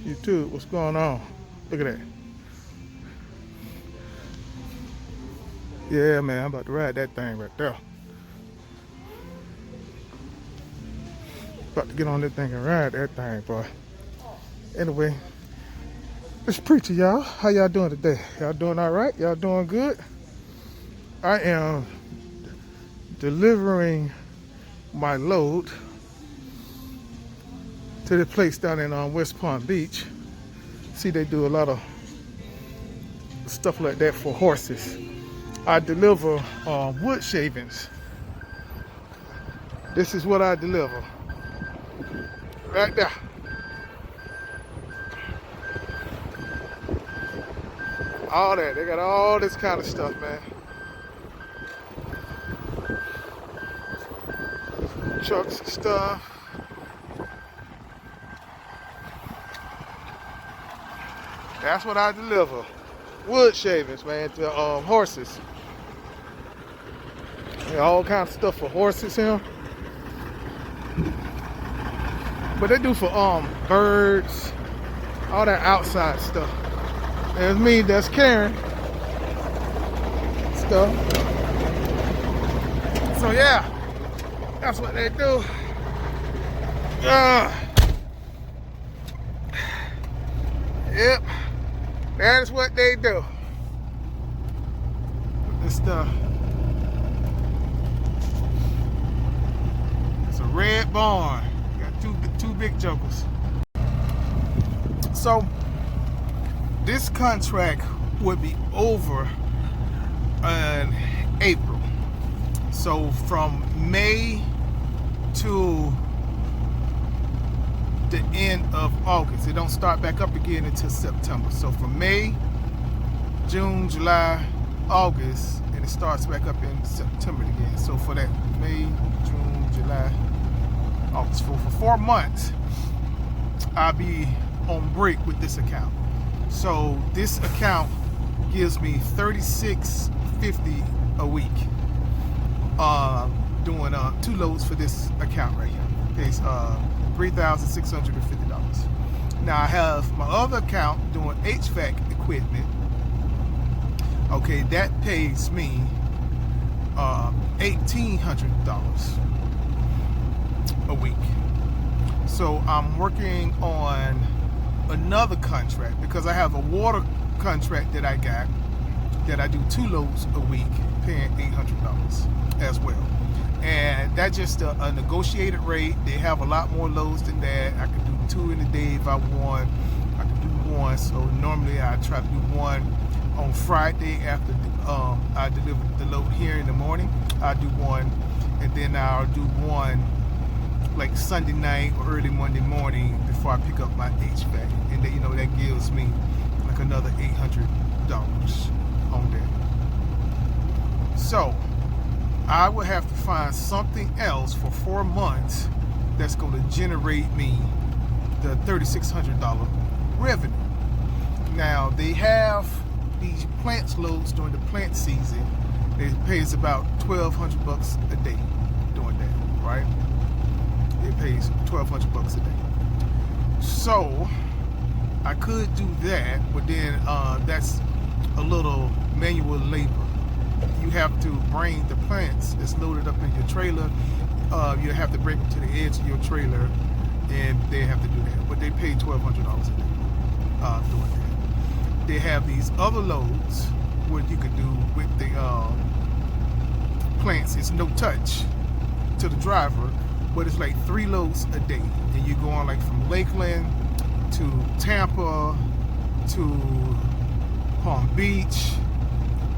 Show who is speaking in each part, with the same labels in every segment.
Speaker 1: YouTube, what's going on? Look at that. Yeah, man, I'm about to ride that thing right there. About to get on that thing and ride that thing, boy. Anyway, it's Preacher, y'all. How y'all doing today? Y'all doing all right? Y'all doing good? I am delivering my load to the place down in West Palm Beach. See, they do a lot of stuff like that for horses. I deliver wood shavings. This is what I deliver. Right there. All that. They got all this kind of stuff, man. Trucks and stuff. That's what I deliver. Wood shavings, man, to horses. Yeah, all kinds of stuff for horses here. But they do for birds, all that outside stuff. There's me that's carrying stuff. So yeah, that's what they do. Yep, that is what they do. This stuff. It's a red barn. Got two big jokers. So this contract would be over in April. So from May to the end of August. It don't start back up again until September. So from May, June, July, August, and it starts back up in September again. So for that May, June, July, August, for 4 months, I'll be on break with this account. So this account gives me $36.50 a week. Doing 2 loads for this account right here. Pays $3,650. Now I have my other account doing HVAC equipment. Okay, that pays me $1,800 a week. So I'm working on another contract because I have a water contract that I got that I do 2 loads a week, paying $800 as well. And that's just a negotiated rate. They have a lot more loads than that. I can do 2 in a day if I want. I can do 1. So normally I try to do 1 on Friday after I deliver the load here in the morning. I do 1, and then I'll do 1 like Sunday night or early Monday morning before I pick up my HVAC. And then, that gives me like another $800 on that. So I would have to find something else for 4 months that's going to generate me the $3,600 revenue. Now they have these plants loads during the plant season. It pays about $1,200 a day doing that, right? It pays $1,200 a day. So I could do that, but then that's a little manual labor. You have to bring the plants that's loaded up in your trailer. You have to bring them to the edge of your trailer, and they have to do that. But they pay $1,200 a day doing that. They have these other loads where you can do with the plants. It's no touch to the driver, but it's like 3 loads a day, and you're going like from Lakeland to Tampa to Palm Beach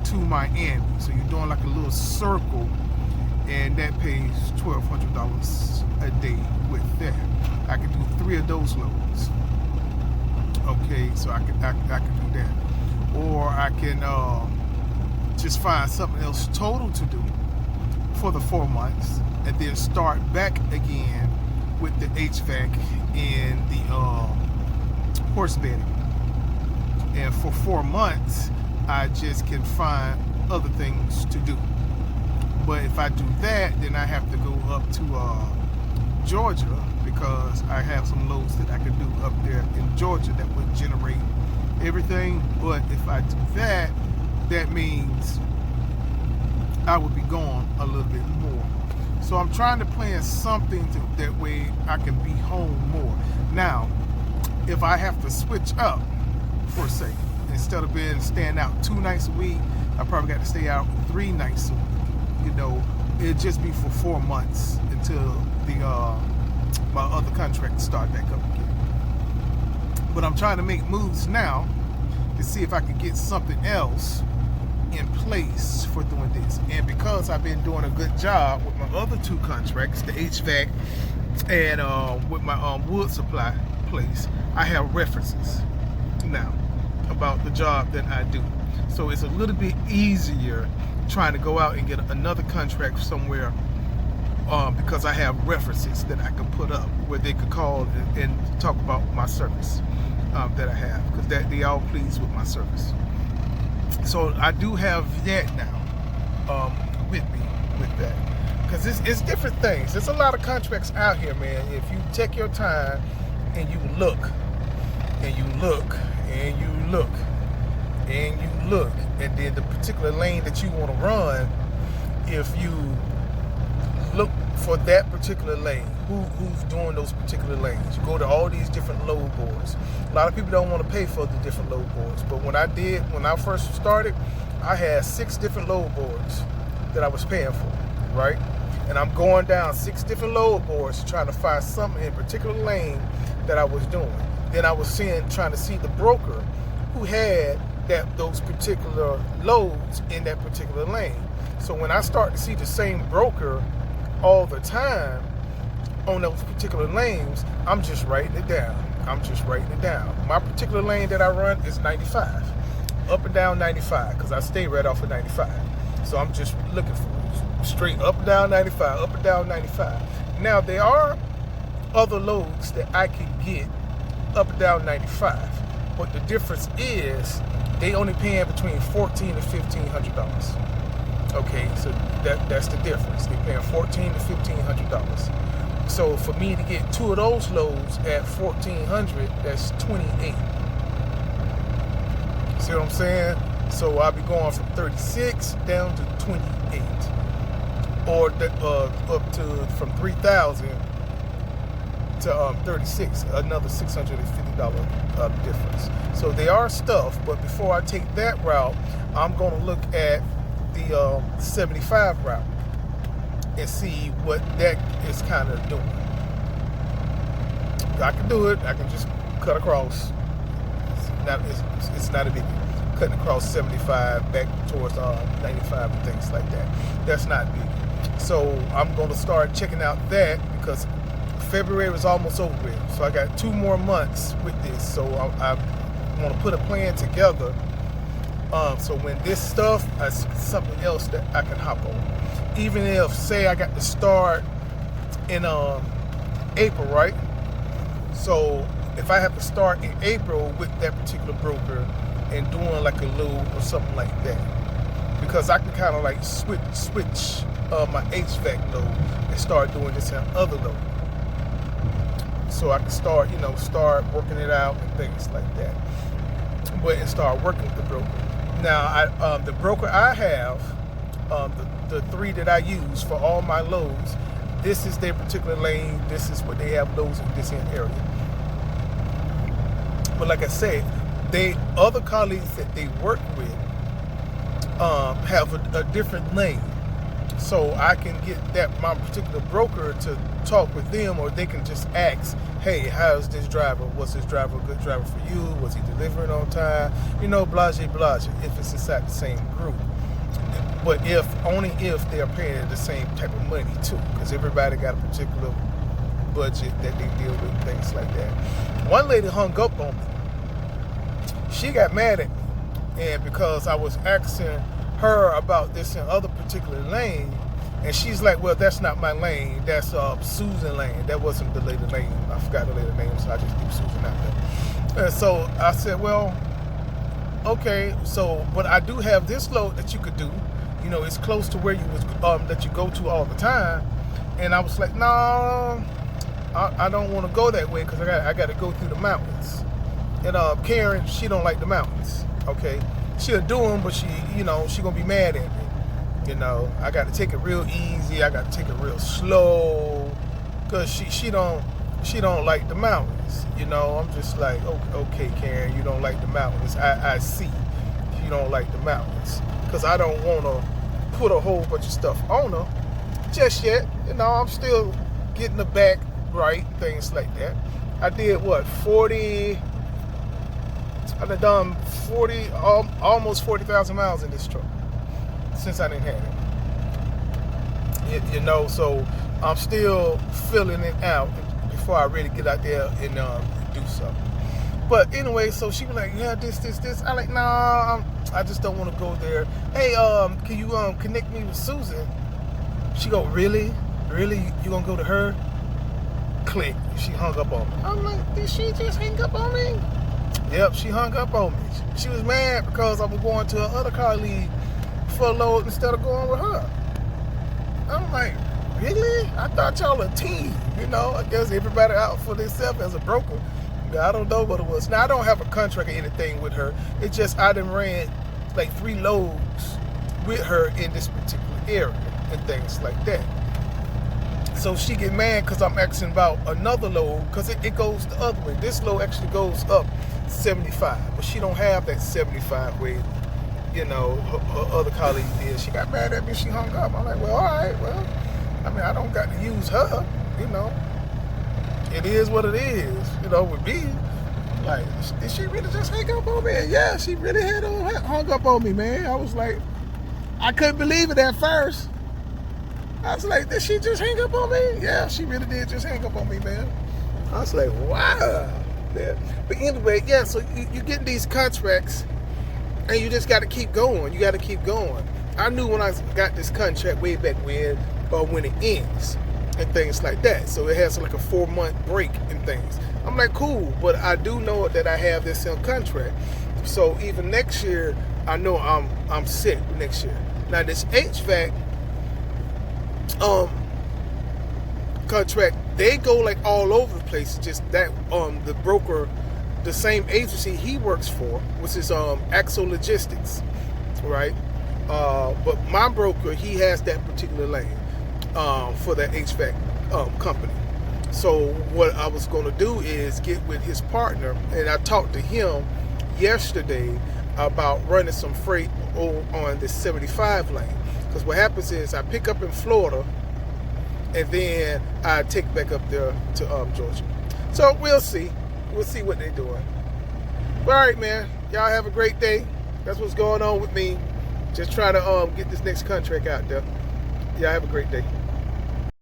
Speaker 1: to Miami. So you're doing like a little circle, and that pays $1,200 a day with that. I can do 3 of those loads. Okay, so I can do that, or I can just find something else total to do for the 4 months, and then start back again with the HVAC and the horse bedding. And for 4 months, I just can find other things to do. But if I do that, then I have to go up to Georgia, because I have some loads that I can do up there in Georgia. Georgia that would generate everything. But if I do that, that means I would be gone a little bit more. So I'm trying to plan something that way I can be home more. Now, if I have to switch up, for say, instead of staying out 2 nights a week, I probably got to stay out 3 nights a week. You know, it'd just be for 4 months until the my other contract start back up again. But I'm trying to make moves now to see if I can get something else in place for doing this. And because I've been doing a good job with my other 2 contracts, the HVAC and with my wood supply place, I have references now about the job that I do. So it's a little bit easier trying to go out and get another contract somewhere because I have references that I can put up where they could call and talk about my service that I have, because they all pleased with my service. So I do have that now with me with that, because it's different things. There's a lot of contracts out here, man. If you take your time and you look and you look and you look and you look, and then the particular lane that you want to run, if you look for that particular lane, who's doing those particular lanes, you go to all these different load boards. A lot of people don't want to pay for the different load boards, but when I first started, I had 6 different load boards that I was paying for, right? And I'm going down 6 different load boards trying to find something in a particular lane that I was doing. Then I was trying to see the broker who had those particular loads in that particular lane. So when I start to see the same broker all the time on those particular lanes, I'm just writing it down. My particular lane that I run is 95, up and down 95, because I stay right off of 95. So I'm just looking for straight up and down 95, up and down 95. Now there are other loads that I can get up and down 95, but the difference is they only paying between $1,400 and $1,500. Okay, so that's the difference. They paying $1,400 to $1,500. So for me to get 2 of those loads at $1,400, that's 28. See what I'm saying? So I'll be going from 36 down to 28, or up to from 3,000 to 36, another $650 difference. So they are stuff, but before I take that route, I'm going to look at the 75 route and see what that is kind of doing. I can do it. I can just cut across. It's not a biggie. Cutting across 75 back towards 95 and things like that. That's not big. So I'm going to start checking out that, because February is almost over with. So I got 2 more months with this. So I want to put a plan together. So when this stuff is something else that I can hop on. Even if, say, I got to start in April, right? So if I have to start in April with that particular broker and doing like a load or something like that, because I can kind of like switch my HVAC load and start doing this in other load. So I can start working it out and things like that. But and start working with the broker. Now, the broker I have, the 3 that I use for all my loads, this is their particular lane. This is what they have loads in this area. But like I said, other colleagues that they work with have a different lane. So I can get my particular broker to talk with them, or they can just ask, hey, how's this driver? Was this driver a good driver for you? Was he delivering on time? Blase, if it's inside the same group. But only if they're paying the same type of money too, because everybody got a particular budget that they deal with, things like that. One lady hung up on me. She got mad at me, and because I was asking her about this in other particular lane, and she's like, well, that's not my lane, that's Susan lane. That wasn't the lady lane. I forgot the lady name, so I just keep Susan out there. And so I said, well, okay, so but I do have this load that you could do. It's close to where you was that you go to all the time. And I was like, no, I don't want to go that way, because I got to go through the mountains. And Karen, she don't like the mountains. Okay, she'll do them, but she gonna be mad at me. I got to take it real easy. I got to take it real slow, cause she don't like the mountains. I'm just like, okay, Karen, you don't like the mountains. I see you don't like the mountains, cause I don't want to put a whole bunch of stuff on her just yet. I'm still getting the back right, things like that. I did what, 40. I've done 40, almost 40,000 miles in this truck since I didn't have it. So I'm still filling it out before I really get out there and do something. But anyway, so she was like, yeah, this. I like, nah, I just don't want to go there. Hey, can you connect me with Susan? She go, really? You gonna go to her? Click. She hung up on me. I'm like, did she just hang up on me? Yep, she hung up on me. She was mad because I was going to her other colleague for a load instead of going with her. I'm like, really? I thought y'all a team. I guess everybody out for themselves as a broker. I don't know what it was. Now, I don't have a contract or anything with her. It's just I done ran like 3 loads with her in this particular area and things like that. So she get mad because I'm asking about another load, because it goes the other way. This load actually goes up 75, but she don't have that 75 way, her other colleague did. She got mad at me, she hung up. I'm like, well, all right, well, I don't got to use her, It is what it is, with me. Like, did she really just hang up on me? Yeah, she really had hung up on me, man. I was like, I couldn't believe it at first. I was like, did she just hang up on me? Yeah, she really did just hang up on me, man. I was like, wow. Yeah. But anyway, yeah, so you get these contracts and you just got to keep going. You got to keep going. I knew when I got this contract way back when it ends and things like that. So it has like a 4-month break and things. I'm like, cool, but I do know that I have this contract. So even next year, I know I'm set next year. Now this HVAC contract, they go like all over the place. Just that the broker, the same agency he works for, which is Axo Logistics, right? But my broker, he has that particular lane for that HVAC company. So what I was going to do is get with his partner, and I talked to him yesterday about running some freight on the 75 lane. Because what happens is I pick up in Florida, and then I take back up there to Georgia. So we'll see. We'll see what they're doing. All right, man. Y'all have a great day. That's what's going on with me. Just try to get this next contract out there. Y'all have a great day.